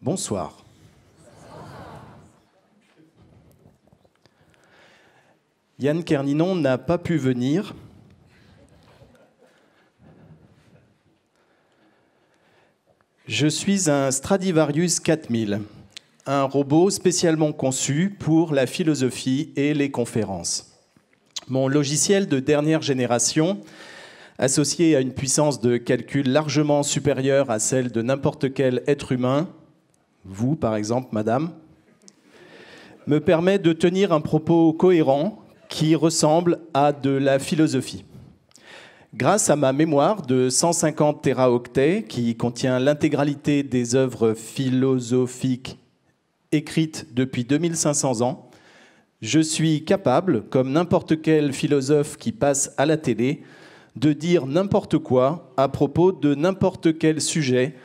Bonsoir. Yann Kerninon n'a pas pu venir. Je suis un Stradivarius 4000, un robot spécialement conçu pour la philosophie et les conférences. Mon logiciel de dernière génération, associé à une puissance de calcul largement supérieure à celle de n'importe quel être humain, vous par exemple, madame, me permet de tenir un propos cohérent qui ressemble à de la philosophie. Grâce à ma mémoire de 150 téraoctets, qui contient l'intégralité des œuvres philosophiques écrites depuis 2500 ans, je suis capable, comme n'importe quel philosophe qui passe à la télé, de dire n'importe quoi à propos de n'importe quel sujet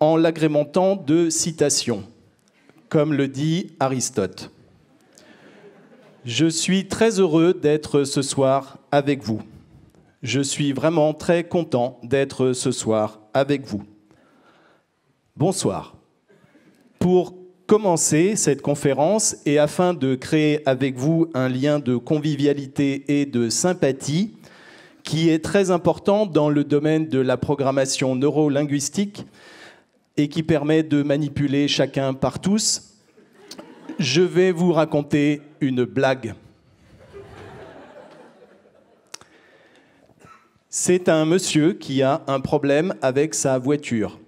en l'agrémentant de citations, comme le dit Aristote. Je suis très heureux d'être ce soir avec vous. Je suis vraiment très content d'être ce soir avec vous. Bonsoir. Pour commencer cette conférence et afin de créer avec vous un lien de convivialité et de sympathie qui est très important dans le domaine de la programmation neurolinguistique et qui permet de manipuler chacun par tous, je vais vous raconter une blague. C'est un monsieur qui a un problème avec sa voiture.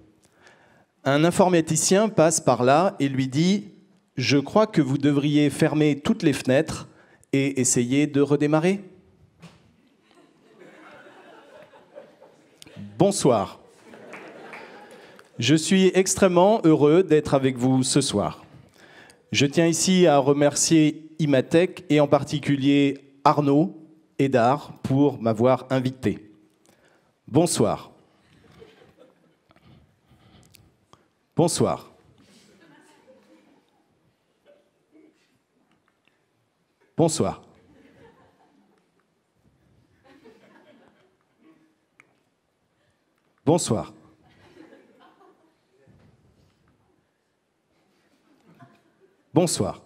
Un informaticien passe par là et lui dit « Je crois que vous devriez fermer toutes les fenêtres et essayer de redémarrer. » Bonsoir. Je suis extrêmement heureux d'être avec vous ce soir. Je tiens ici à remercier Imatech et en particulier Arnaud et Dar pour m'avoir invité. Bonsoir. Bonsoir. Bonsoir. Bonsoir. Bonsoir.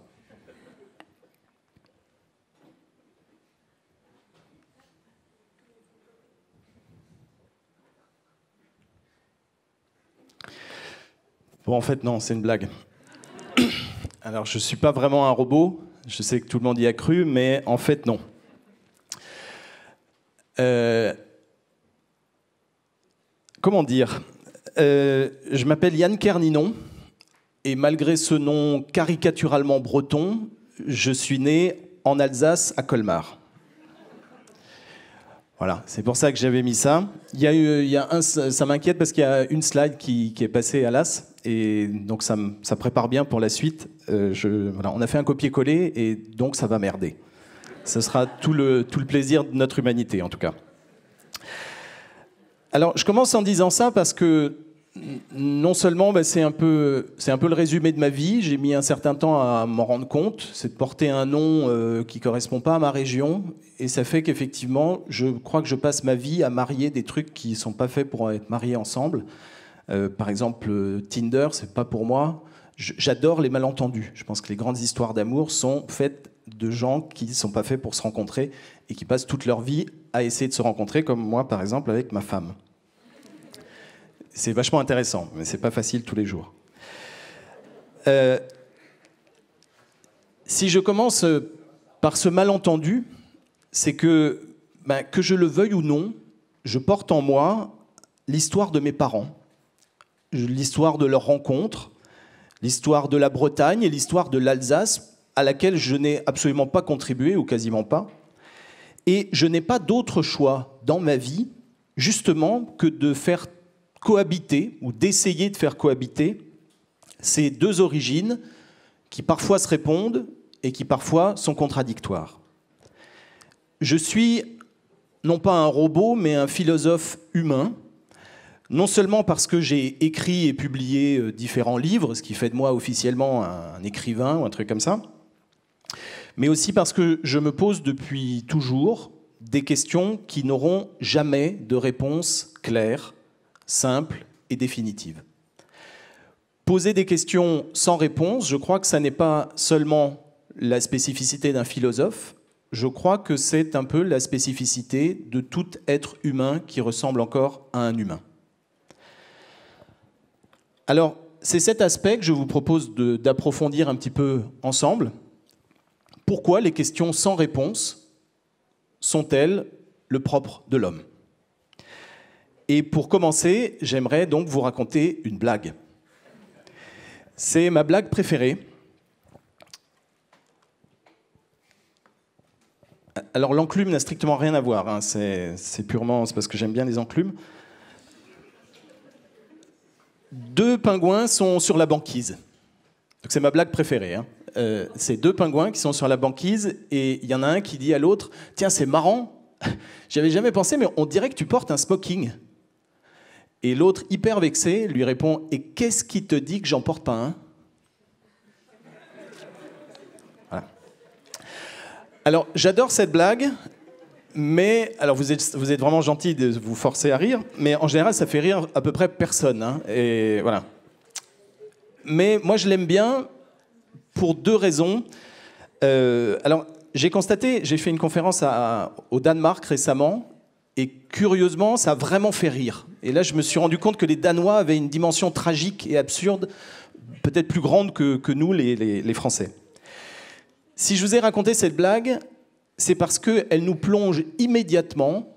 Bon, en fait, non, c'est une blague. Alors, je ne suis pas vraiment un robot. Je sais que tout le monde y a cru, mais en fait, non. Comment dire ? Je m'appelle Yann Kerninon, et malgré ce nom caricaturalement breton, je suis né en Alsace, à Colmar. Voilà, c'est pour ça que j'avais mis ça. Ça m'inquiète parce qu'il y a une slide qui est passée à l'as, et donc ça prépare bien pour la suite. Voilà, on a fait un copier-coller, et donc ça va merder. Ce sera tout le plaisir de notre humanité, en tout cas. Alors, je commence en disant ça parce que non seulement c'est un peu le résumé de ma vie, j'ai mis un certain temps à m'en rendre compte, c'est de porter un nom qui ne correspond pas à ma région, et ça fait qu'effectivement, je crois que je passe ma vie à marier des trucs qui ne sont pas faits pour être mariés ensemble. Par exemple, Tinder, c'est pas pour moi. J'adore les malentendus. Je pense que les grandes histoires d'amour sont faites de gens qui ne sont pas faits pour se rencontrer et qui passent toute leur vie à essayer de se rencontrer, comme moi, par exemple, avec ma femme. C'est vachement intéressant, mais c'est pas facile tous les jours. Si je commence par ce malentendu, c'est que je le veuille ou non, je porte en moi l'histoire de mes parents, l'histoire de leur rencontre, l'histoire de la Bretagne et l'histoire de l'Alsace, à laquelle je n'ai absolument pas contribué, ou quasiment pas. Et je n'ai pas d'autre choix dans ma vie, justement, que de faire cohabiter, ou d'essayer de faire cohabiter, ces deux origines qui parfois se répondent et qui parfois sont contradictoires. Je suis non pas un robot, mais un philosophe humain, non seulement parce que j'ai écrit et publié différents livres, ce qui fait de moi officiellement un écrivain ou un truc comme ça, mais aussi parce que je me pose depuis toujours des questions qui n'auront jamais de réponse claire, simple et définitive. Poser des questions sans réponse, je crois que ça n'est pas seulement la spécificité d'un philosophe, je crois que c'est un peu la spécificité de tout être humain qui ressemble encore à un humain. Alors, c'est cet aspect que je vous propose d'approfondir un petit peu ensemble. Pourquoi les questions sans réponse sont-elles le propre de l'homme? Et pour commencer, j'aimerais donc vous raconter une blague. C'est ma blague préférée. Alors l'enclume n'a strictement rien à voir, hein. C'est parce que j'aime bien les enclumes. Deux pingouins sont sur la banquise. Donc c'est ma blague préférée, hein. C'est deux pingouins qui sont sur la banquise et il y en a un qui dit à l'autre « Tiens, c'est marrant, j'y avais jamais pensé, mais on dirait que tu portes un smoking. » Et l'autre, hyper vexé, lui répond « Et qu'est-ce qui te dit que j'en porte pas un ?» Voilà. Alors, j'adore cette blague, mais alors vous êtes vraiment gentil de vous forcer à rire, mais en général, ça fait rire à peu près personne, hein, et voilà. Mais moi, je l'aime bien pour deux raisons. Alors, j'ai fait une conférence au Danemark récemment, et curieusement, ça a vraiment fait rire. Et là, je me suis rendu compte que les Danois avaient une dimension tragique et absurde, peut-être plus grande que nous, les Français. Si je vous ai raconté cette blague, c'est parce qu'elle nous plonge immédiatement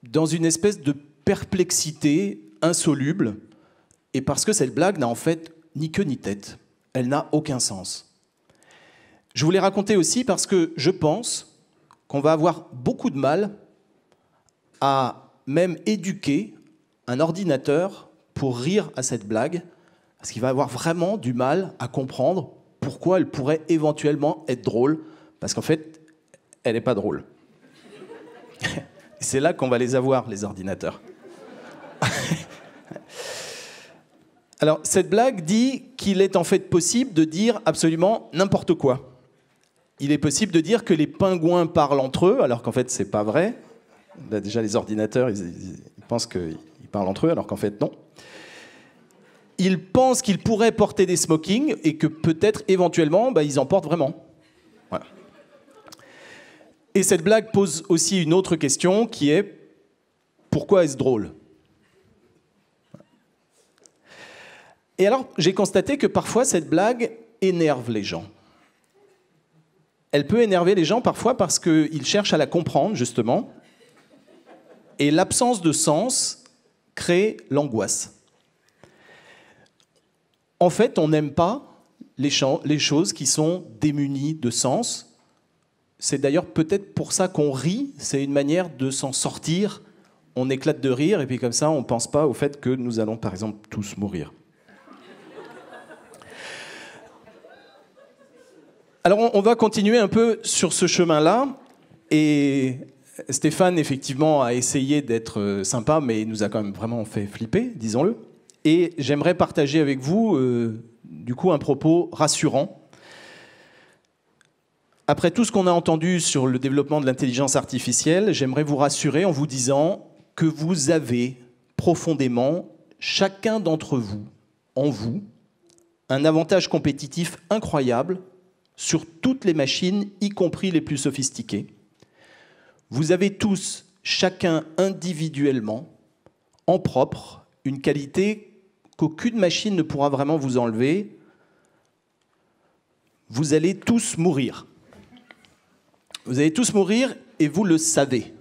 dans une espèce de perplexité insoluble, et parce que cette blague n'a en fait ni queue ni tête. Elle n'a aucun sens. Je vous l'ai raconté aussi parce que je pense qu'on va avoir beaucoup de mal à même éduquer un ordinateur pour rire à cette blague, parce qu'il va avoir vraiment du mal à comprendre pourquoi elle pourrait éventuellement être drôle, parce qu'en fait, elle n'est pas drôle. C'est là qu'on va les avoir, les ordinateurs. Alors, cette blague dit qu'il est en fait possible de dire absolument n'importe quoi. Il est possible de dire que les pingouins parlent entre eux, alors qu'en fait, c'est pas vrai. Là, déjà, les ordinateurs, ils pensent qu'ils parlent entre eux, alors qu'en fait, non. Ils pensent qu'ils pourraient porter des smokings et que peut-être, éventuellement, ils en portent vraiment. Voilà. Et cette blague pose aussi une autre question qui est « Pourquoi est-ce drôle ?» Et alors, j'ai constaté que parfois, cette blague énerve les gens. Elle peut énerver les gens parfois parce qu'ils cherchent à la comprendre, justement. Et l'absence de sens crée l'angoisse. En fait, on n'aime pas les choses qui sont démunies de sens. C'est d'ailleurs peut-être pour ça qu'on rit. C'est une manière de s'en sortir. On éclate de rire et puis comme ça, on ne pense pas au fait que nous allons, par exemple, tous mourir. Alors, on va continuer un peu sur ce chemin-là. Et Stéphane, effectivement, a essayé d'être sympa, mais il nous a quand même vraiment fait flipper, disons-le. Et j'aimerais partager avec vous, du coup, un propos rassurant. Après tout ce qu'on a entendu sur le développement de l'intelligence artificielle, j'aimerais vous rassurer en vous disant que vous avez profondément, chacun d'entre vous, en vous, un avantage compétitif incroyable sur toutes les machines, y compris les plus sophistiquées. Vous avez tous, chacun individuellement, en propre, une qualité qu'aucune machine ne pourra vraiment vous enlever. Vous allez tous mourir. Vous allez tous mourir et vous le savez.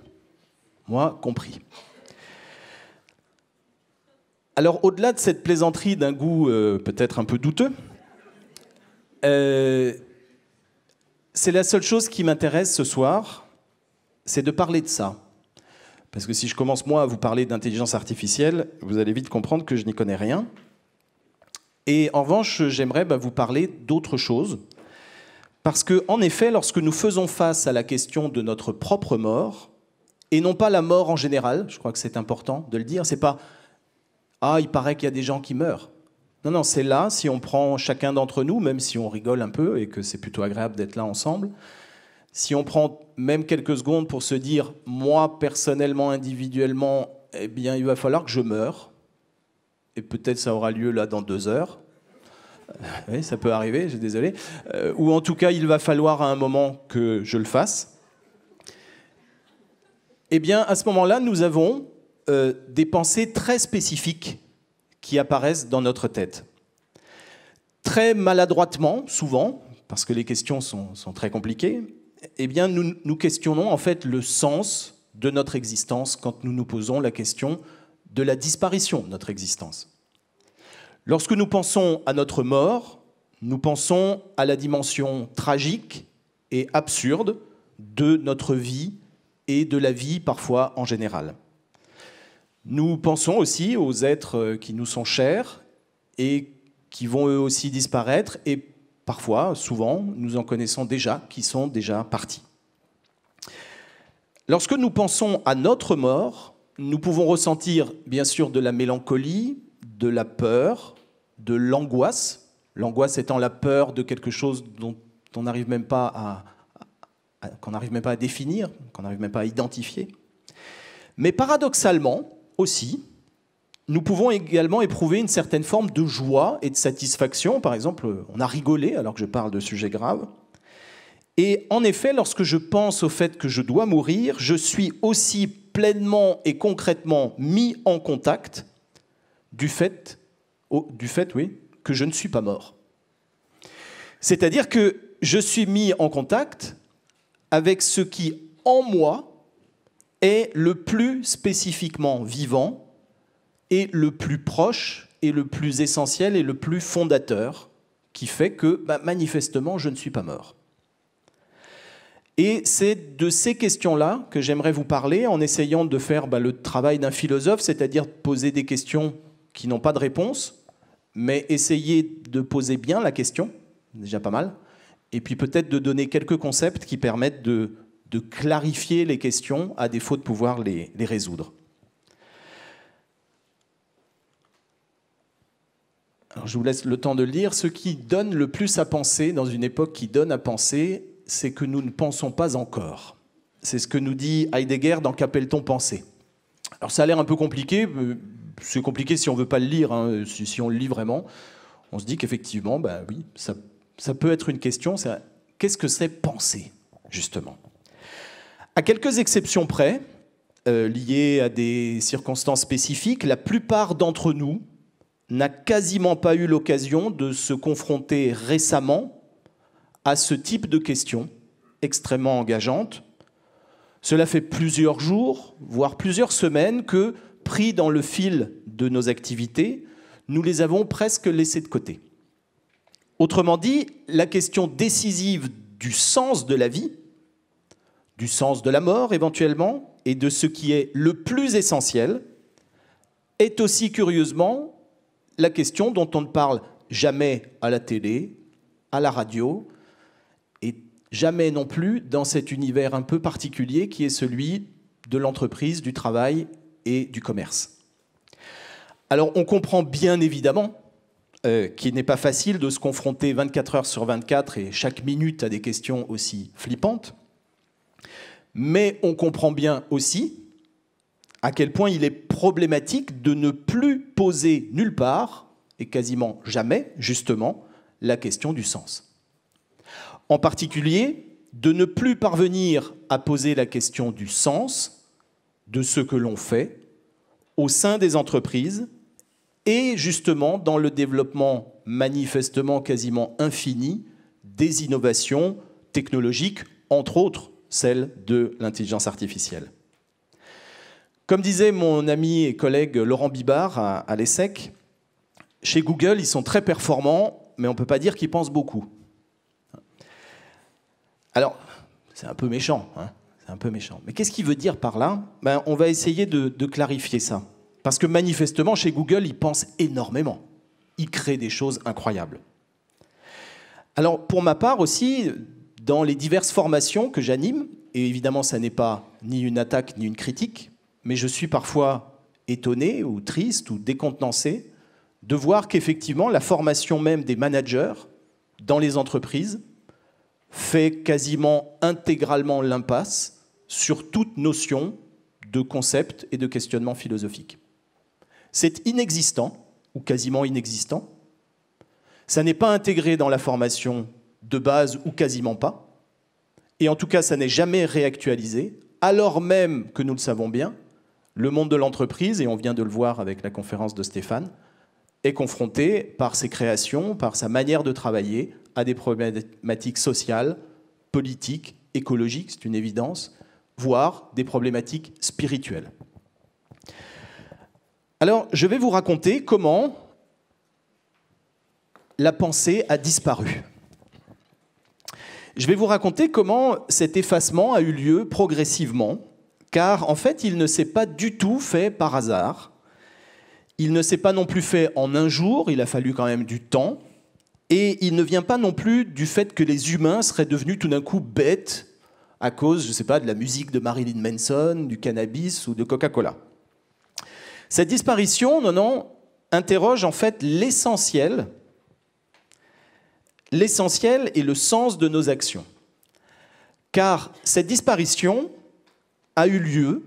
Moi compris. Alors, au-delà de cette plaisanterie d'un goût peut-être un peu douteux, c'est la seule chose qui m'intéresse ce soir, c'est de parler de ça. Parce que si je commence, moi, à vous parler d'intelligence artificielle, vous allez vite comprendre que je n'y connais rien. Et en revanche, j'aimerais vous parler d'autre chose. Parce que, en effet, lorsque nous faisons face à la question de notre propre mort, et non pas la mort en général, je crois que c'est important de le dire, c'est pas « Ah, il paraît qu'il y a des gens qui meurent ». Non, non, c'est là, si on prend chacun d'entre nous, même si on rigole un peu et que c'est plutôt agréable d'être là ensemble, si on prend même quelques secondes pour se dire « Moi, personnellement, individuellement, eh bien, il va falloir que je meure. Et peut-être ça aura lieu là dans 2 heures. Oui, ça peut arriver, je suis désolé. Ou en tout cas, il va falloir à un moment que je le fasse. Eh bien, à ce moment-là, nous avons des pensées très spécifiques qui apparaissent dans notre tête. Très maladroitement, souvent, parce que les questions sont très compliquées, eh bien, nous questionnons en fait le sens de notre existence quand nous nous posons la question de la disparition de notre existence. Lorsque nous pensons à notre mort, nous pensons à la dimension tragique et absurde de notre vie et de la vie parfois en général. Nous pensons aussi aux êtres qui nous sont chers et qui vont eux aussi disparaître, et parfois, souvent, nous en connaissons déjà, qui sont déjà partis. Lorsque nous pensons à notre mort, nous pouvons ressentir bien sûr de la mélancolie, de la peur, de l'angoisse. L'angoisse étant la peur de quelque chose dont on n'arrive même pas qu'on n'arrive même pas à définir, qu'on n'arrive même pas à identifier. Mais paradoxalement aussi, nous pouvons également éprouver une certaine forme de joie et de satisfaction. Par exemple, on a rigolé alors que je parle de sujets graves. Et en effet, lorsque je pense au fait que je dois mourir, je suis aussi pleinement et concrètement mis en contact du fait, oui, que je ne suis pas mort. C'est-à-dire que je suis mis en contact avec ce qui, en moi, est le plus spécifiquement vivant et le plus proche et le plus essentiel et le plus fondateur, qui fait que, manifestement, je ne suis pas mort. Et c'est de ces questions-là que j'aimerais vous parler en essayant de faire le travail d'un philosophe, c'est-à-dire poser des questions qui n'ont pas de réponse, mais essayer de poser bien la question, déjà pas mal, et puis peut-être de donner quelques concepts qui permettent de clarifier les questions à défaut de pouvoir les résoudre. Alors je vous laisse le temps de le lire. Ce qui donne le plus à penser dans une époque qui donne à penser, c'est que nous ne pensons pas encore. C'est ce que nous dit Heidegger dans Qu'appelle-t-on penser? Alors ça a l'air un peu compliqué, c'est compliqué si on ne veut pas le lire, hein. Si on le lit vraiment, on se dit qu'effectivement, oui, ça peut être une question, qu'est-ce que c'est penser, justement? À quelques exceptions près, liées à des circonstances spécifiques, la plupart d'entre nous n'a quasiment pas eu l'occasion de se confronter récemment à ce type de questions extrêmement engageantes. Cela fait plusieurs jours, voire plusieurs semaines que, pris dans le fil de nos activités, nous les avons presque laissées de côté. Autrement dit, la question décisive du sens de la vie, du sens de la mort éventuellement, et de ce qui est le plus essentiel, est aussi curieusement la question dont on ne parle jamais à la télé, à la radio, et jamais non plus dans cet univers un peu particulier qui est celui de l'entreprise, du travail et du commerce. Alors on comprend bien évidemment qu'il n'est pas facile de se confronter 24 heures sur 24 et chaque minute à des questions aussi flippantes, mais on comprend bien aussi à quel point il est problématique de ne plus poser nulle part, et quasiment jamais, justement, la question du sens. En particulier, de ne plus parvenir à poser la question du sens de ce que l'on fait au sein des entreprises et justement dans le développement manifestement quasiment infini des innovations technologiques, entre autres celles de l'intelligence artificielle. Comme disait mon ami et collègue Laurent Bibard à l'ESSEC, chez Google, ils sont très performants, mais on ne peut pas dire qu'ils pensent beaucoup. Alors, c'est un peu méchant, hein, c'est un peu méchant. Mais qu'est-ce qu'il veut dire par là? On va essayer de clarifier ça. Parce que manifestement, chez Google, ils pensent énormément. Ils créent des choses incroyables. Alors, pour ma part aussi, dans les diverses formations que j'anime, et évidemment, ça n'est pas ni une attaque ni une critique, mais je suis parfois étonné ou triste ou décontenancé de voir qu'effectivement, la formation même des managers dans les entreprises fait quasiment intégralement l'impasse sur toute notion de concept et de questionnement philosophique. C'est inexistant, ou quasiment inexistant, Ça n'est pas intégré dans la formation de base ou quasiment pas. Et en tout cas, ça n'est jamais réactualisé, alors même que nous le savons bien, le monde de l'entreprise, et on vient de le voir avec la conférence de Stéphane, est confronté par ses créations, par sa manière de travailler, à des problématiques sociales, politiques, écologiques, c'est une évidence, voire des problématiques spirituelles. Alors, je vais vous raconter comment la pensée a disparu. Je vais vous raconter comment cet effacement a eu lieu progressivement, car en fait, il ne s'est pas du tout fait par hasard. Il ne s'est pas non plus fait en un jour, il a fallu quand même du temps, et il ne vient pas non plus du fait que les humains seraient devenus tout d'un coup bêtes à cause, je ne sais pas, de la musique de Marilyn Manson, du cannabis ou de Coca-Cola. Cette disparition, non, interroge en fait l'essentiel et le sens de nos actions. Car cette disparition a eu lieu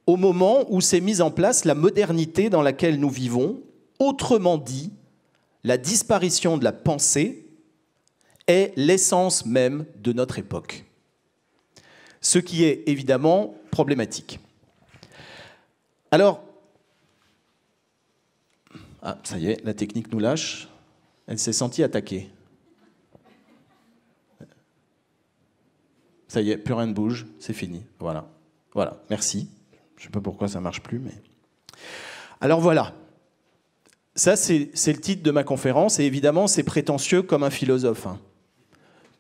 au moment où s'est mise en place la modernité dans laquelle nous vivons. Autrement dit, la disparition de la pensée est l'essence même de notre époque. Ce qui est évidemment problématique. Alors, ça y est, la technique nous lâche. Elle s'est sentie attaquée. Ça y est, plus rien ne bouge, c'est fini. Voilà, merci. Je ne sais pas pourquoi ça ne marche plus, mais... Alors voilà, ça c'est le titre de ma conférence, et évidemment c'est prétentieux comme un philosophe.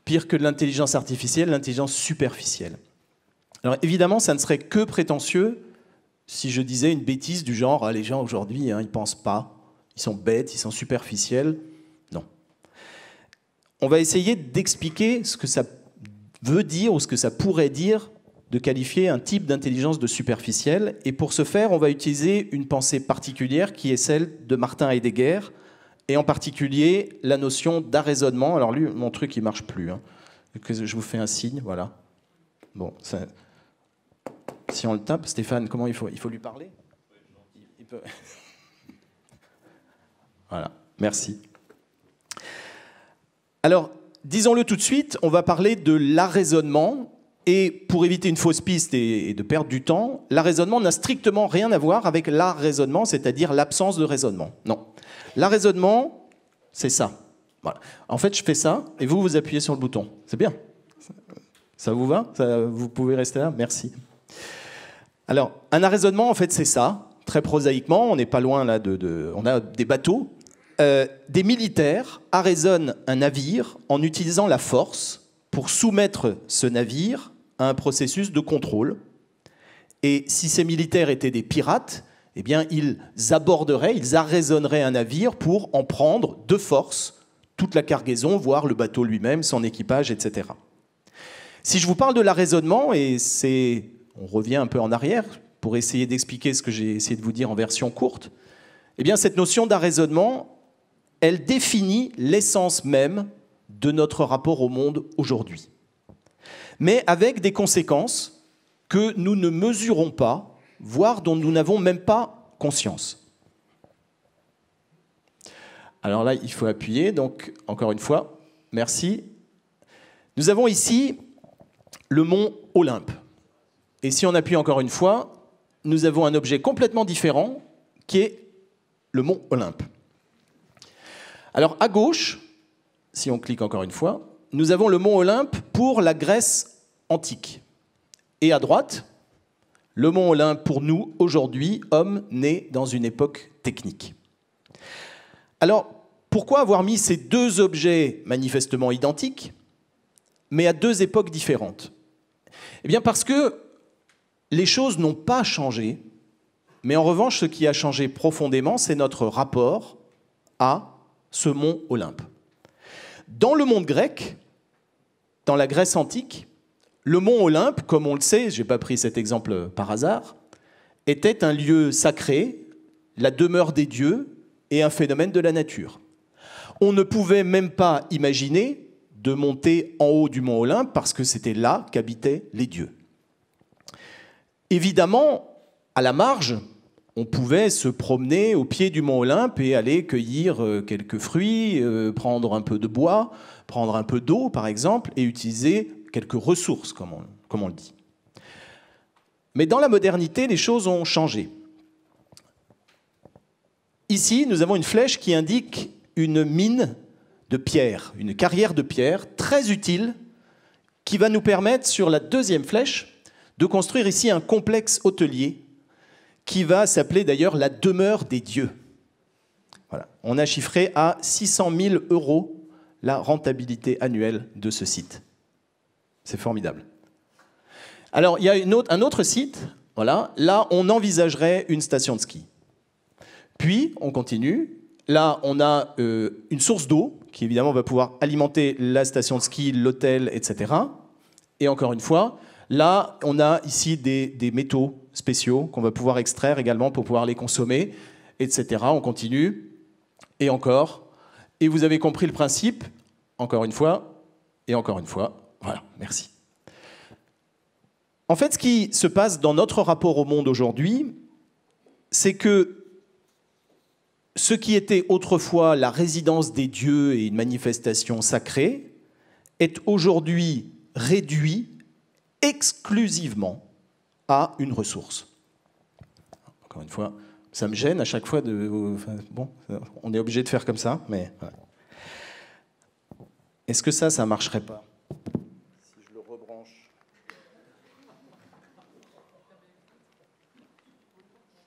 Pire que de l'intelligence artificielle, l'intelligence superficielle. Alors évidemment, ça ne serait que prétentieux si je disais une bêtise du genre les gens aujourd'hui, ils ne pensent pas, ils sont bêtes, ils sont superficiels. Non. On va essayer d'expliquer ce que ça veut dire ou ce que ça pourrait dire de qualifier un type d'intelligence de superficielle. Et pour ce faire, on va utiliser une pensée particulière qui est celle de Martin Heidegger, et en particulier la notion d'arraisonnement. Alors lui, mon truc, il ne marche plus. Je vous fais un signe, voilà. Bon, ça... Si on le tape, Stéphane, comment il faut lui parler? Il peut... Voilà, merci. Alors, disons-le tout de suite, on va parler de l'arraisonnement. Et pour éviter une fausse piste et de perdre du temps, l'arraisonnement n'a strictement rien à voir avec l'arraisonnement, c'est-à-dire l'absence de raisonnement. Non. L'arraisonnement, c'est ça. Voilà. En fait, je fais ça, et vous appuyez sur le bouton. C'est bien. Ça vous va? Vous pouvez rester là? Merci. Alors, un arraisonnement, en fait, c'est ça. Très prosaïquement, on n'est pas loin là on a des bateaux. Des militaires arraisonnent un navire en utilisant la force pour soumettre ce navire à un processus de contrôle. Et si ces militaires étaient des pirates, eh bien, ils arraisonneraient un navire pour en prendre de force toute la cargaison, voire le bateau lui-même, son équipage, etc. Si je vous parle de l'arraisonnement, on revient un peu en arrière pour essayer d'expliquer ce que j'ai essayé de vous dire en version courte, eh bien, cette notion d'arraisonnement, elle définit l'essence même de notre rapport au monde aujourd'hui. Mais avec des conséquences que nous ne mesurons pas, voire dont nous n'avons même pas conscience. Alors là, il faut appuyer, donc encore une fois, merci. Nous avons ici le mont Olympe. Et si on appuie encore une fois, nous avons un objet complètement différent qui est le mont Olympe. Alors à gauche, si on clique encore une fois, nous avons le mont Olympe pour la Grèce antique. Et à droite, le mont Olympe pour nous, aujourd'hui, hommes nés dans une époque technique. Alors, pourquoi avoir mis ces deux objets manifestement identiques, mais à deux époques différentes? Eh bien parce que les choses n'ont pas changé, mais en revanche, ce qui a changé profondément, c'est notre rapport à ce mont Olympe. Dans le monde grec, dans la Grèce antique, le mont Olympe, comme on le sait, je n'ai pas pris cet exemple par hasard, était un lieu sacré, la demeure des dieux et un phénomène de la nature. On ne pouvait même pas imaginer de monter en haut du mont Olympe parce que c'était là qu'habitaient les dieux. Évidemment, à la marge, on pouvait se promener au pied du mont Olympe et aller cueillir quelques fruits, prendre un peu de bois, prendre un peu d'eau, par exemple, et utiliser quelques ressources, comme on le dit. Mais dans la modernité, les choses ont changé. Ici, nous avons une flèche qui indique une mine de pierre, une carrière de pierre très utile, qui va nous permettre, sur la deuxième flèche, de construire ici un complexe hôtelier qui va s'appeler d'ailleurs la demeure des dieux. Voilà. On a chiffré à 600 000 € la rentabilité annuelle de ce site. C'est formidable. Alors, il y a un autre site, voilà, là, on envisagerait une station de ski. Puis, on continue. Là, on a une source d'eau qui, évidemment, va pouvoir alimenter la station de ski, l'hôtel, etc. Et encore une fois, là, on a ici des métaux spéciaux qu'on va pouvoir extraire également pour pouvoir les consommer, etc. On continue, et encore. Et vous avez compris le principe, encore une fois, et encore une fois. Voilà, merci. En fait, ce qui se passe dans notre rapport au monde aujourd'hui, c'est que ce qui était autrefois la résidence des dieux et une manifestation sacrée est aujourd'hui réduit exclusivement à une ressource. Encore une fois, ça me gêne à chaque fois bon, on est obligé de faire comme ça, mais voilà. Est-ce que ça marcherait pas? Si je le rebranche.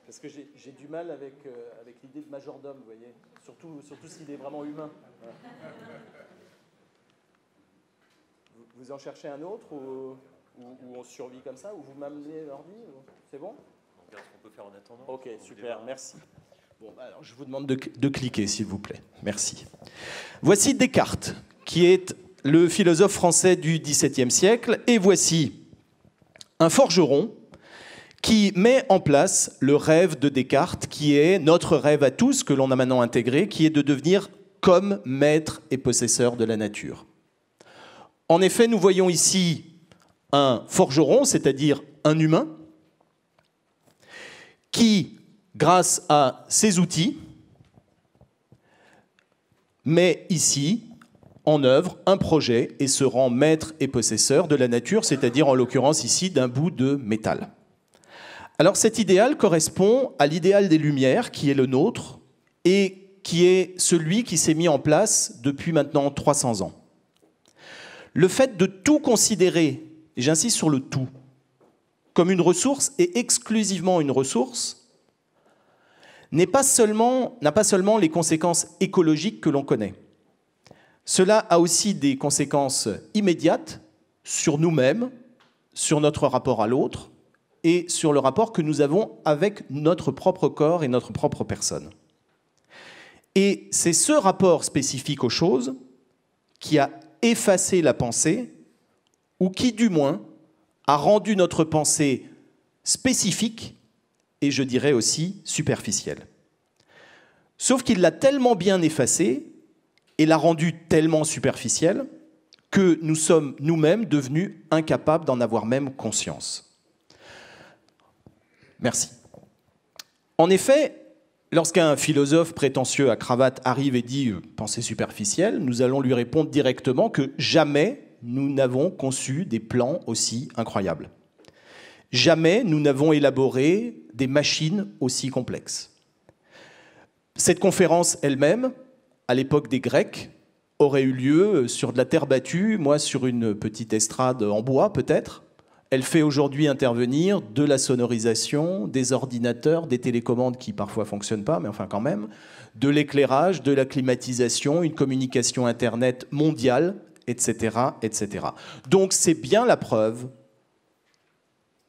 Parce que j'ai du mal avec l'idée de majordome, vous voyez, surtout s'il est vraiment humain. Voilà. Vous en cherchez un autre ou on survit comme ça, ou vous m'amenez l'ordi? C'est bon? On regarde ce qu'on peut faire en attendant. Ok, super, merci. Bon, alors je vous demande de cliquer, s'il vous plaît. Merci. Voici Descartes, qui est le philosophe français du XVIIe siècle, et voici un forgeron qui met en place le rêve de Descartes, qui est notre rêve à tous, que l'on a maintenant intégré, qui est de devenir comme maître et possesseur de la nature. En effet, nous voyons ici un forgeron, c'est-à-dire un humain, qui, grâce à ses outils, met ici en œuvre un projet et se rend maître et possesseur de la nature, c'est-à-dire en l'occurrence ici d'un bout de métal. Alors cet idéal correspond à l'idéal des Lumières qui est le nôtre et qui est celui qui s'est mis en place depuis maintenant 300 ans. Le fait de tout considérer, et j'insiste sur le tout, comme une ressource et exclusivement une ressource, n'a pas seulement les conséquences écologiques que l'on connaît. Cela a aussi des conséquences immédiates sur nous-mêmes, sur notre rapport à l'autre et sur le rapport que nous avons avec notre propre corps et notre propre personne. Et c'est ce rapport spécifique aux choses qui a effacé la pensée, ou qui, du moins, a rendu notre pensée spécifique et, je dirais aussi, superficielle. Sauf qu'il l'a tellement bien effacée et l'a rendue tellement superficielle que nous sommes nous-mêmes devenus incapables d'en avoir même conscience. Merci. En effet, lorsqu'un philosophe prétentieux à cravate arrive et dit « pensée superficielle », nous allons lui répondre directement que jamais nous n'avons conçu des plans aussi incroyables. Jamais nous n'avons élaboré des machines aussi complexes. Cette conférence elle-même, à l'époque des Grecs, aurait eu lieu sur de la terre battue, moi sur une petite estrade en bois peut-être. Elle fait aujourd'hui intervenir de la sonorisation, des ordinateurs, des télécommandes qui parfois ne fonctionnent pas, mais enfin quand même, de l'éclairage, de la climatisation, une communication Internet mondiale, etc., etc. Donc c'est bien la preuve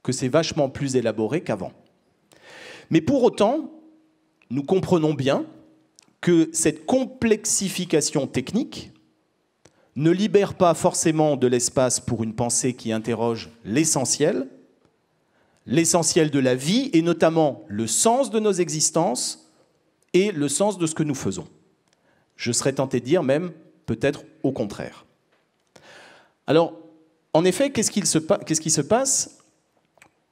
que c'est vachement plus élaboré qu'avant. Mais pour autant, nous comprenons bien que cette complexification technique ne libère pas forcément de l'espace pour une pensée qui interroge l'essentiel de la vie, et notamment le sens de nos existences et le sens de ce que nous faisons. Je serais tenté de dire même peut-être au contraire. Alors, en effet, qu'est-ce qui se passe?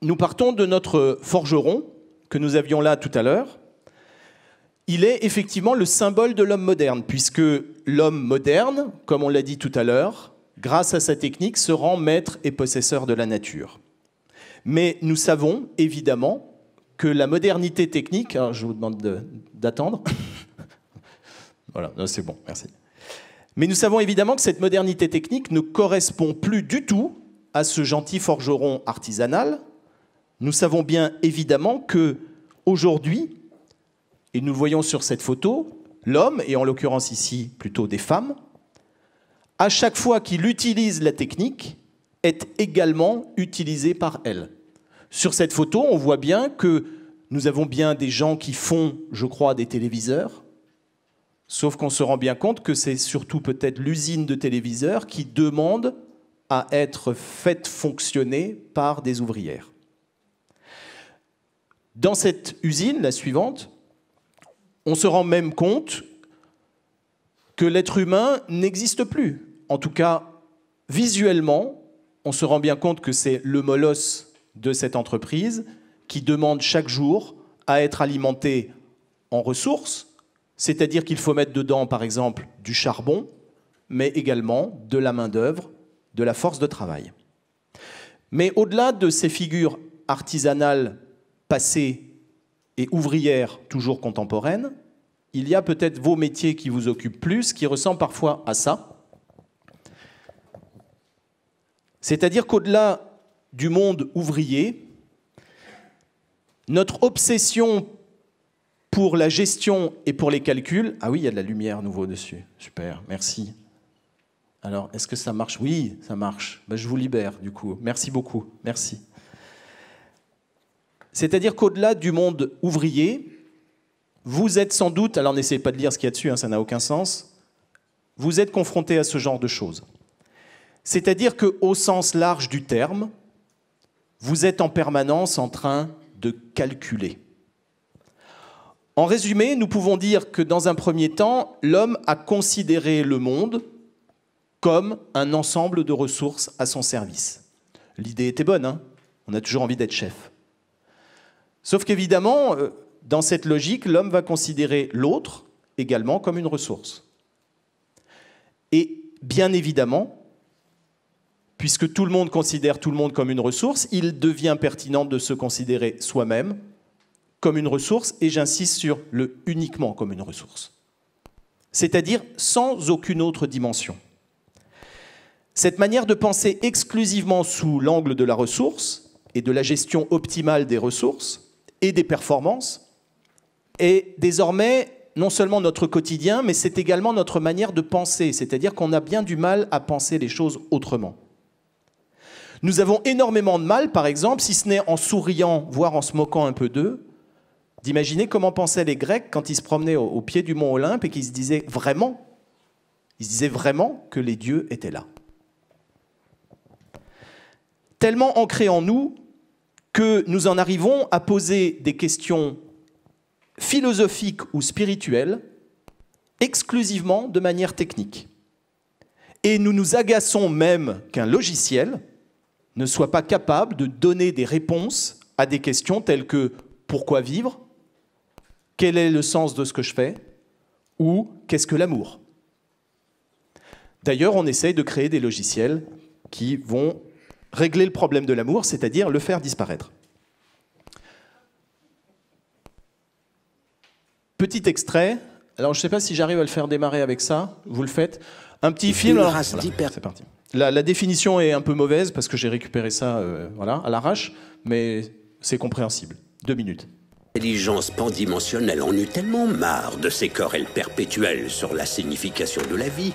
Nous partons de notre forgeron, que nous avions là tout à l'heure, il est effectivement le symbole de l'homme moderne, puisque l'homme moderne, comme on l'a dit tout à l'heure, grâce à sa technique, se rend maître et possesseur de la nature. Mais nous savons évidemment que la modernité technique... Alors je vous demande d'attendre. Voilà, c'est bon, merci. Mais nous savons évidemment que cette modernité technique ne correspond plus du tout à ce gentil forgeron artisanal. Nous savons bien évidemment que aujourd'hui, et nous le voyons sur cette photo, l'homme, et en l'occurrence ici plutôt des femmes, à chaque fois qu'il utilise la technique, est également utilisé par elle. Sur cette photo, on voit bien que nous avons bien des gens qui font, je crois, des téléviseurs, sauf qu'on se rend bien compte que c'est surtout peut-être l'usine de téléviseurs qui demande à être faite fonctionner par des ouvrières. Dans cette usine, la suivante, on se rend même compte que l'être humain n'existe plus. En tout cas, visuellement, on se rend bien compte que c'est le molosse de cette entreprise qui demande chaque jour à être alimenté en ressources, c'est-à-dire qu'il faut mettre dedans, par exemple, du charbon, mais également de la main-d'œuvre, de la force de travail. Mais au-delà de ces figures artisanales passées et ouvrières toujours contemporaines, il y a peut-être vos métiers qui vous occupent plus, qui ressemblent parfois à ça. C'est-à-dire qu'au-delà du monde ouvrier, notre obsession pour la gestion et pour les calculs... Ah oui, il y a de la lumière nouveau dessus. Super, merci. Alors, est-ce que ça marche? Oui, ça marche. Ben, je vous libère, du coup. Merci beaucoup. Merci. C'est-à-dire qu'au-delà du monde ouvrier, vous êtes sans doute... Alors, n'essayez pas de lire ce qu'il y a dessus, hein, ça n'a aucun sens. Vous êtes confronté à ce genre de choses. C'est-à-dire qu'au sens large du terme, vous êtes en permanence en train de calculer. En résumé, nous pouvons dire que dans un premier temps, l'homme a considéré le monde comme un ensemble de ressources à son service. L'idée était bonne, hein? On a toujours envie d'être chef. Sauf qu'évidemment, dans cette logique, l'homme va considérer l'autre également comme une ressource. Et bien évidemment, puisque tout le monde considère tout le monde comme une ressource, il devient pertinent de se considérer soi-même comme une ressource, et j'insiste sur le uniquement comme une ressource. C'est-à-dire sans aucune autre dimension. Cette manière de penser exclusivement sous l'angle de la ressource et de la gestion optimale des ressources et des performances est désormais non seulement notre quotidien, mais c'est également notre manière de penser, c'est-à-dire qu'on a bien du mal à penser les choses autrement. Nous avons énormément de mal, par exemple, si ce n'est en souriant, voire en se moquant un peu d'eux, d'imaginer comment pensaient les Grecs quand ils se promenaient au pied du mont Olympe et qu'ils se disaient vraiment que les dieux étaient là. Tellement ancré en nous que nous en arrivons à poser des questions philosophiques ou spirituelles exclusivement de manière technique. Et nous nous agaçons même qu'un logiciel ne soit pas capable de donner des réponses à des questions telles que « Pourquoi vivre ? Quel est le sens de ce que je fais ? Ou qu'est-ce que l'amour ?» D'ailleurs, on essaye de créer des logiciels qui vont régler le problème de l'amour, c'est-à-dire le faire disparaître. Petit extrait. Alors, je ne sais pas si j'arrive à le faire démarrer avec ça. Vous le faites. Un petit film. Alors, voilà, c'est parti. La définition est un peu mauvaise parce que j'ai récupéré ça voilà, à l'arrache, mais c'est compréhensible. 2 minutes. L'intelligence pandimensionnelle en eut tellement marre de ces querelles perpétuelles sur la signification de la vie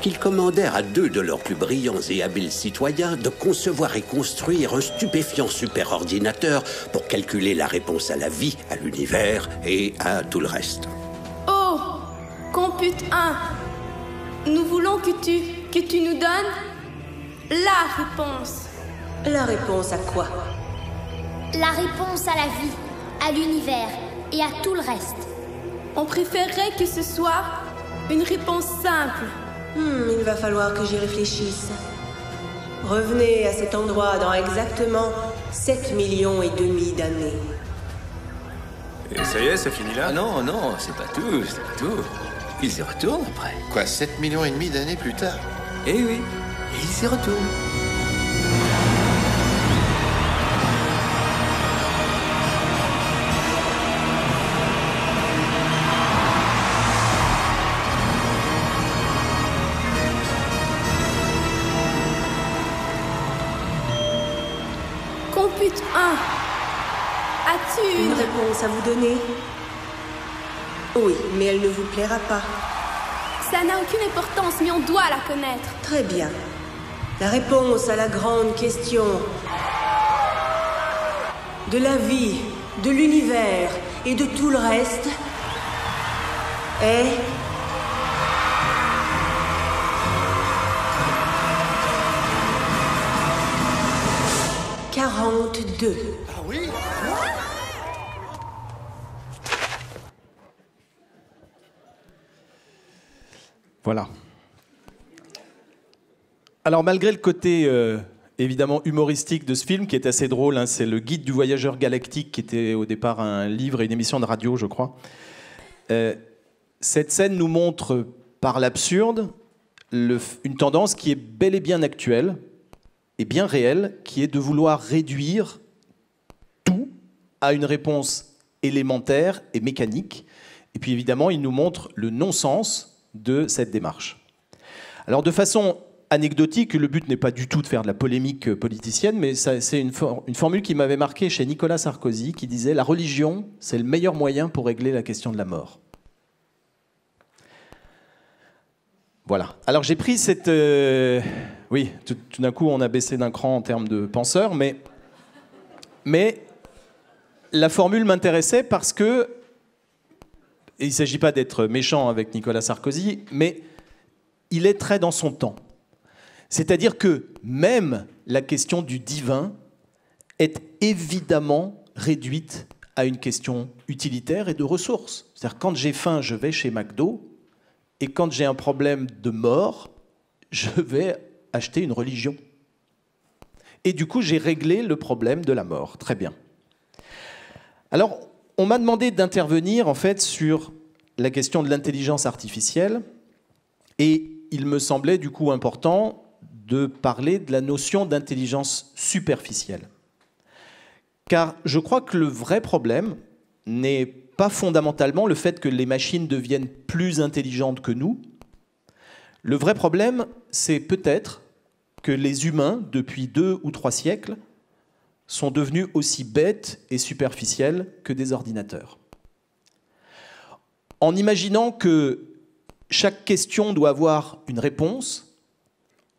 qu'ils commandèrent à 2 de leurs plus brillants et habiles citoyens de concevoir et construire un stupéfiant superordinateur pour calculer la réponse à la vie, à l'univers et à tout le reste. Oh, compute 1. Nous voulons que tu nous donnes la réponse. La réponse à quoi? La réponse à la vie, à l'univers et à tout le reste. On préférerait que ce soit une réponse simple. Il va falloir que j'y réfléchisse. Revenez à cet endroit dans exactement 7,5 millions d'années. Et ça y est, ça finit là? Ah non, non, c'est pas tout, c'est pas tout. Ils y retournent après. Quoi, 7,5 millions d'années plus tard? Eh oui, ils y retournent. Compute 1. As-tu Une réponse à vous donner? Oui, mais elle ne vous plaira pas. Ça n'a aucune importance, mais on doit la connaître. Très bien. La réponse à la grande question de la vie, de l'univers et de tout le reste est... « 42. » Ah oui? Voilà. Alors malgré le côté évidemment humoristique de ce film, qui est assez drôle, hein, c'est le Guide du voyageur galactique, qui était au départ un livre et une émission de radio, je crois. Cette scène nous montre par l'absurde une tendance qui est bel et bien actuelle et bien réelle, qui est de vouloir réduire tout à une réponse élémentaire et mécanique. Et puis évidemment, il nous montre le non-sens de cette démarche. Alors de façon anecdotique, le but n'est pas du tout de faire de la polémique politicienne, mais c'est une formule qui m'avait marqué chez Nicolas Sarkozy, qui disait « La religion, c'est le meilleur moyen pour régler la question de la mort ». Voilà. Alors j'ai pris cette... Oui, tout d'un coup, on a baissé d'un cran en termes de penseurs, mais la formule m'intéressait parce que, et il ne s'agit pas d'être méchant avec Nicolas Sarkozy, mais il est très dans son temps. C'est-à-dire que même la question du divin est évidemment réduite à une question utilitaire et de ressources. C'est-à-dire quand j'ai faim, je vais chez McDo, et quand j'ai un problème de mort, je vais acheter une religion. Et du coup, j'ai réglé le problème de la mort. Très bien. Alors, on m'a demandé d'intervenir en fait sur la question de l'intelligence artificielle, et il me semblait du coup important de parler de la notion d'intelligence superficielle. Car je crois que le vrai problème n'est pas fondamentalement le fait que les machines deviennent plus intelligentes que nous. Le vrai problème, c'est peut-être que les humains, depuis 2 ou 3 siècles, sont devenus aussi bêtes et superficiels que des ordinateurs. En imaginant que chaque question doit avoir une réponse,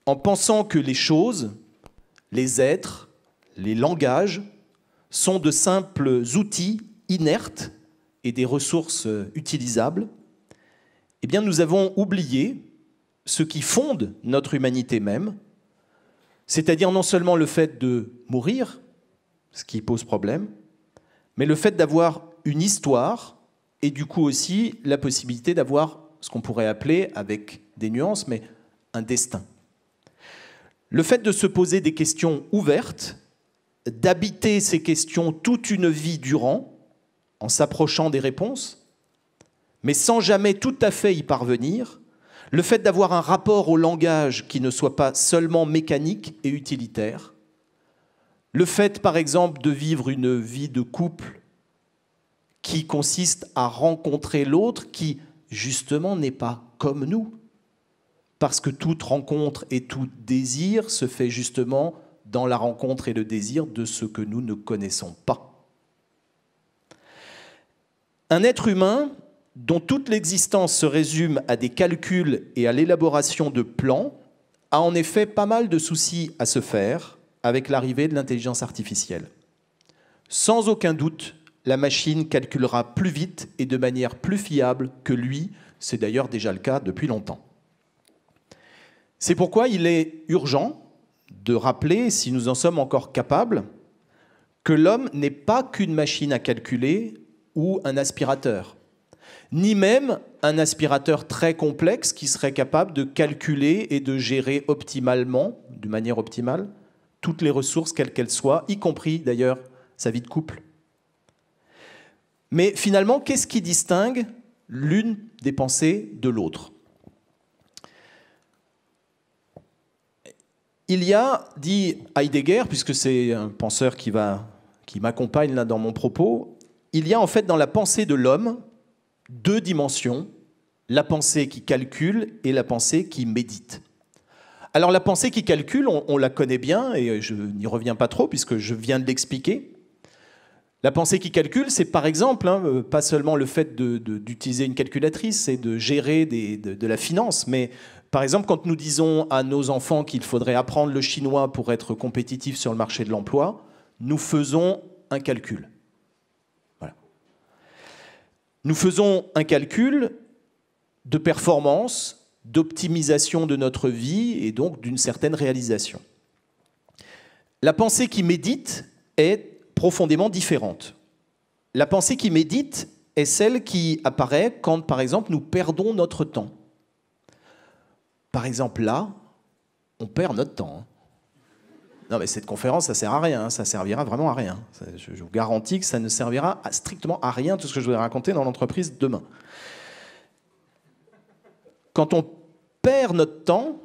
en pensant que les choses, les êtres, les langages sont de simples outils inertes et des ressources utilisables, eh bien nous avons oublié ce qui fonde notre humanité même, c'est-à-dire non seulement le fait de mourir, ce qui pose problème, mais le fait d'avoir une histoire et du coup aussi la possibilité d'avoir ce qu'on pourrait appeler, avec des nuances, mais un destin. Le fait de se poser des questions ouvertes, d'habiter ces questions toute une vie durant, en s'approchant des réponses, mais sans jamais tout à fait y parvenir, le fait d'avoir un rapport au langage qui ne soit pas seulement mécanique et utilitaire, le fait, par exemple, de vivre une vie de couple qui consiste à rencontrer l'autre qui, justement, n'est pas comme nous, parce que toute rencontre et tout désir se fait justement dans la rencontre et le désir de ce que nous ne connaissons pas. Un être humain dont toute l'existence se résume à des calculs et à l'élaboration de plans a en effet pas mal de soucis à se faire avec l'arrivée de l'intelligence artificielle. Sans aucun doute, la machine calculera plus vite et de manière plus fiable que lui. C'est d'ailleurs déjà le cas depuis longtemps. C'est pourquoi il est urgent de rappeler, si nous en sommes encore capables, que l'homme n'est pas qu'une machine à calculer ou un aspirateur, ni même un aspirateur très complexe qui serait capable de calculer et de gérer optimalement, de manière optimale, toutes les ressources, quelles qu'elles soient, y compris d'ailleurs sa vie de couple. Mais finalement, qu'est-ce qui distingue l'une des pensées de l'autre? Il y a, dit Heidegger, puisque c'est un penseur qui m'accompagne là dans mon propos, il y a en fait dans la pensée de l'homme deux dimensions, la pensée qui calcule et la pensée qui médite. Alors la pensée qui calcule, on la connaît bien et je n'y reviens pas trop puisque je viens de l'expliquer. La pensée qui calcule, c'est par exemple, pas seulement le fait d'utiliser une calculatrice et de gérer de la finance, mais par exemple quand nous disons à nos enfants qu'il faudrait apprendre le chinois pour être compétitif sur le marché de l'emploi, nous faisons un calcul. Voilà. Nous faisons un calcul de performance, d'optimisation de notre vie et donc d'une certaine réalisation. La pensée qui médite est profondément différente. La pensée qui médite est celle qui apparaît quand, par exemple, nous perdons notre temps. Par exemple, là, on perd notre temps. Non, mais cette conférence, ça ne sert à rien, ça servira vraiment à rien. Je vous garantis que ça ne servira strictement à rien, tout ce que je vais raconter dans l'entreprise demain. Quand on perd notre temps,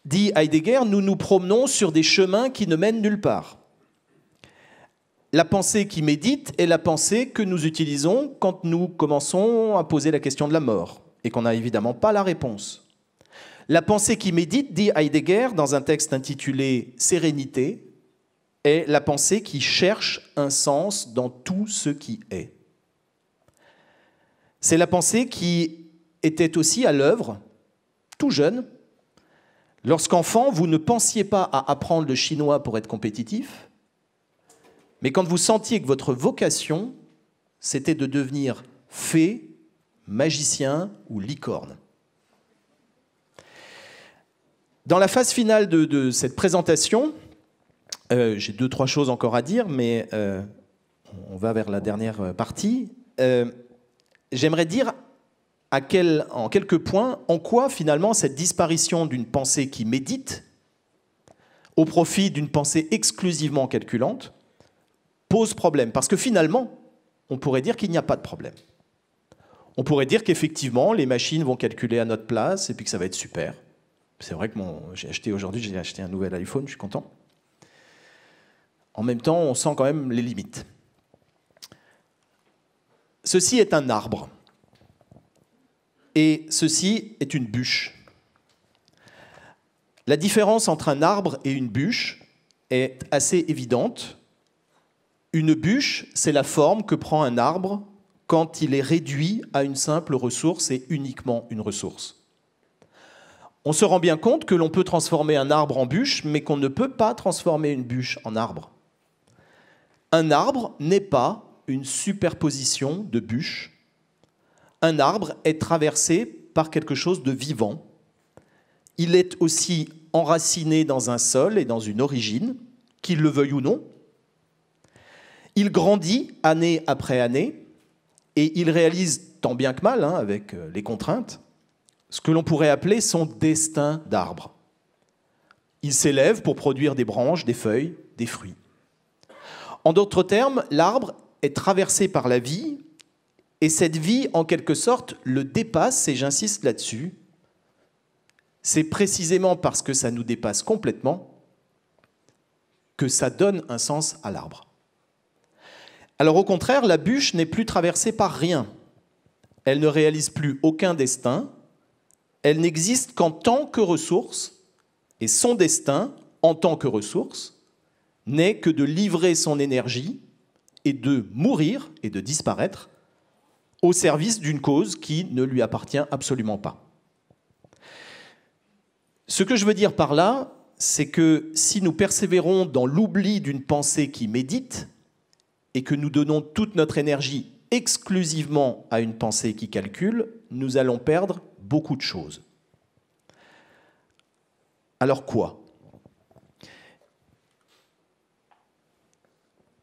dit Heidegger, nous nous promenons sur des chemins qui ne mènent nulle part. La pensée qui médite est la pensée que nous utilisons quand nous commençons à poser la question de la mort et qu'on n'a évidemment pas la réponse. La pensée qui médite, dit Heidegger dans un texte intitulé « Sérénité », est la pensée qui cherche un sens dans tout ce qui est. C'est la pensée qui était aussi à l'œuvre, tout jeune. Lorsqu'enfant, vous ne pensiez pas à apprendre le chinois pour être compétitif, mais quand vous sentiez que votre vocation, c'était de devenir fée, magicien ou licorne. Dans la phase finale de cette présentation, j'ai 2-3 choses encore à dire, mais on va vers la dernière partie. J'aimerais dire en quelques points en quoi finalement cette disparition d'une pensée qui médite au profit d'une pensée exclusivement calculante pose problème. Parce que finalement, on pourrait dire qu'il n'y a pas de problème. On pourrait dire qu'effectivement, les machines vont calculer à notre place et puis que ça va être super. C'est vrai que j'ai acheté un nouvel iPhone, je suis content. En même temps, on sent quand même les limites. Ceci est un arbre. Et ceci est une bûche. La différence entre un arbre et une bûche est assez évidente. Une bûche, c'est la forme que prend un arbre quand il est réduit à une simple ressource et uniquement une ressource. On se rend bien compte que l'on peut transformer un arbre en bûche, mais qu'on ne peut pas transformer une bûche en arbre. Un arbre n'est pas une superposition de bûches. Un arbre est traversé par quelque chose de vivant. Il est aussi enraciné dans un sol et dans une origine, qu'il le veuille ou non. Il grandit année après année et il réalise tant bien que mal, avec les contraintes, ce que l'on pourrait appeler son destin d'arbre. Il s'élève pour produire des branches, des feuilles, des fruits. En d'autres termes, l'arbre est traversé par la vie et cette vie, en quelque sorte, le dépasse, et j'insiste là-dessus. C'est précisément parce que ça nous dépasse complètement que ça donne un sens à l'arbre. Alors au contraire, la bûche n'est plus traversée par rien. Elle ne réalise plus aucun destin. Elle n'existe qu'en tant que ressource. Et son destin, en tant que ressource, n'est que de livrer son énergie et de mourir et de disparaître au service d'une cause qui ne lui appartient absolument pas. Ce que je veux dire par là, c'est que si nous persévérons dans l'oubli d'une pensée qui médite et que nous donnons toute notre énergie exclusivement à une pensée qui calcule, nous allons perdre beaucoup de choses. Alors quoi ?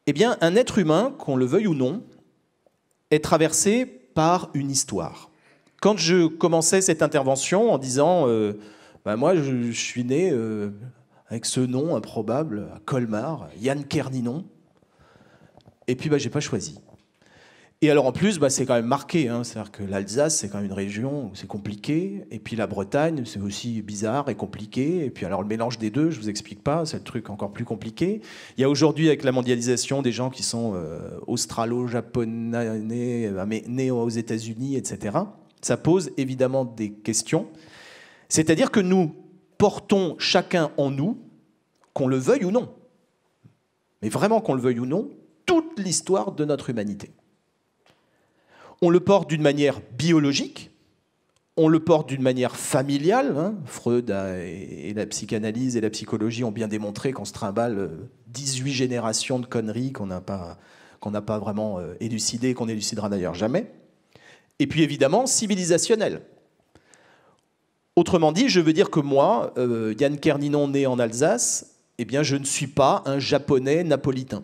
Eh bien, un être humain, qu'on le veuille ou non, est traversé par une histoire. Quand je commençais cette intervention en disant moi, je suis né avec ce nom improbable à Colmar, Yann Kerninon, et puis je n'ai pas choisi. Et alors en plus, c'est quand même marqué, hein, c'est-à-dire que l'Alsace, c'est quand même une région où c'est compliqué, et puis la Bretagne, c'est aussi bizarre et compliqué, et puis alors le mélange des deux, je vous explique pas, c'est le truc encore plus compliqué. Il y a aujourd'hui, avec la mondialisation, des gens qui sont australo-japonais, nés aux États-Unis, etc. Ça pose évidemment des questions. C'est-à-dire que nous portons chacun en nous, qu'on le veuille ou non, mais vraiment qu'on le veuille ou non, toute l'histoire de notre humanité. On le porte d'une manière biologique, on le porte d'une manière familiale. Hein. Freud et la psychanalyse et la psychologie ont bien démontré qu'on se trimballe 18 générations de conneries qu'on n'a pas vraiment élucidées, qu'on n'élucidera d'ailleurs jamais. Et puis évidemment, civilisationnel. Autrement dit, je veux dire que moi, Yann Kerninon, né en Alsace, eh bien, je ne suis pas un Japonais napolitain,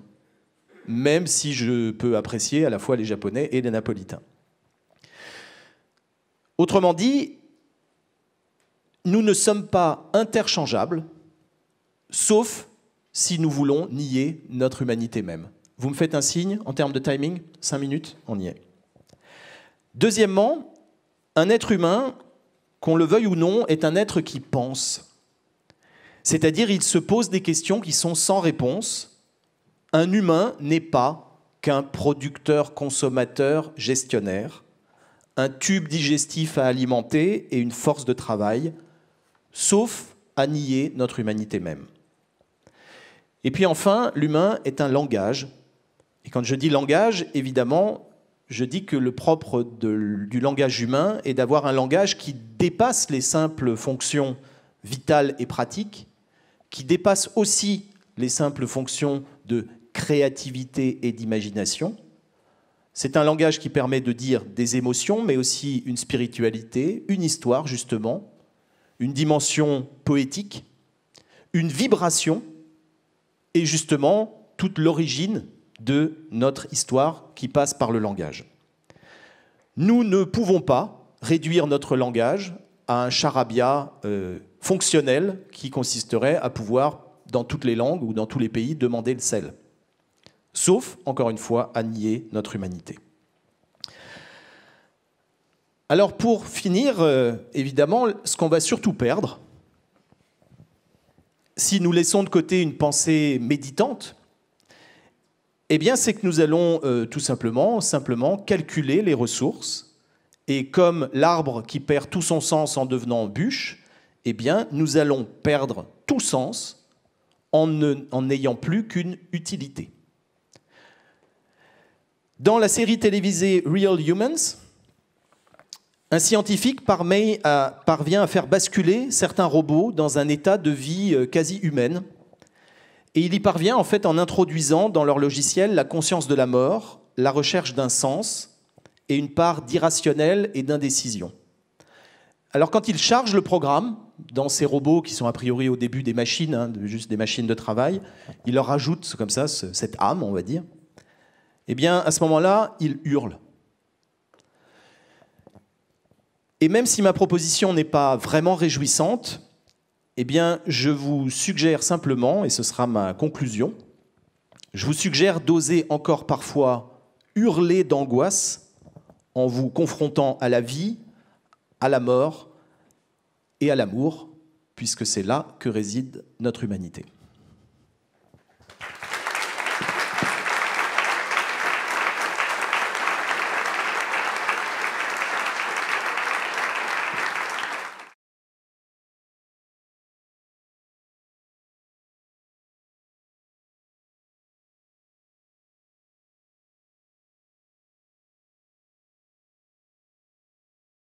même si je peux apprécier à la fois les Japonais et les Napolitains. Autrement dit, nous ne sommes pas interchangeables, sauf si nous voulons nier notre humanité même. Vous me faites un signe en termes de timing ? 5 minutes, on y est. Deuxièmement, un être humain, qu'on le veuille ou non, est un être qui pense. C'est-à-dire, il se pose des questions qui sont sans réponse. Un humain n'est pas qu'un producteur, consommateur, gestionnaire, un tube digestif à alimenter et une force de travail, sauf à nier notre humanité même. Et puis enfin, l'humain est un langage. Et quand je dis langage, évidemment, je dis que le propre du langage humain est d'avoir un langage qui dépasse les simples fonctions vitales et pratiques, qui dépasse aussi les simples fonctions de créativité et d'imagination. C'est un langage qui permet de dire des émotions, mais aussi une spiritualité, une histoire, justement, une dimension poétique, une vibration, et justement, toute l'origine de notre histoire qui passe par le langage. Nous ne pouvons pas réduire notre langage à un charabia fonctionnel qui consisterait à pouvoir, dans toutes les langues ou dans tous les pays, demander le sel. Sauf, encore une fois, à nier notre humanité. Alors pour finir, évidemment, ce qu'on va surtout perdre, si nous laissons de côté une pensée méditante, eh bien, c'est que nous allons tout simplement calculer les ressources, et comme l'arbre qui perd tout son sens en devenant bûche, eh bien, nous allons perdre tout sens en n'ayant plus qu'une utilité. Dans la série télévisée Real Humans, un scientifique parvient à faire basculer certains robots dans un état de vie quasi humaine. Et il y parvient en fait en introduisant dans leur logiciel la conscience de la mort, la recherche d'un sens et une part d'irrationnel et d'indécision. Alors quand il charge le programme dans ces robots qui sont a priori au début des machines, hein, juste des machines de travail, il leur rajoute comme ça cette âme, on va dire. Eh bien, à ce moment-là, il hurle. Et même si ma proposition n'est pas vraiment réjouissante, eh bien, je vous suggère simplement, et ce sera ma conclusion, je vous suggère d'oser encore parfois hurler d'angoisse en vous confrontant à la vie, à la mort et à l'amour, puisque c'est là que réside notre humanité.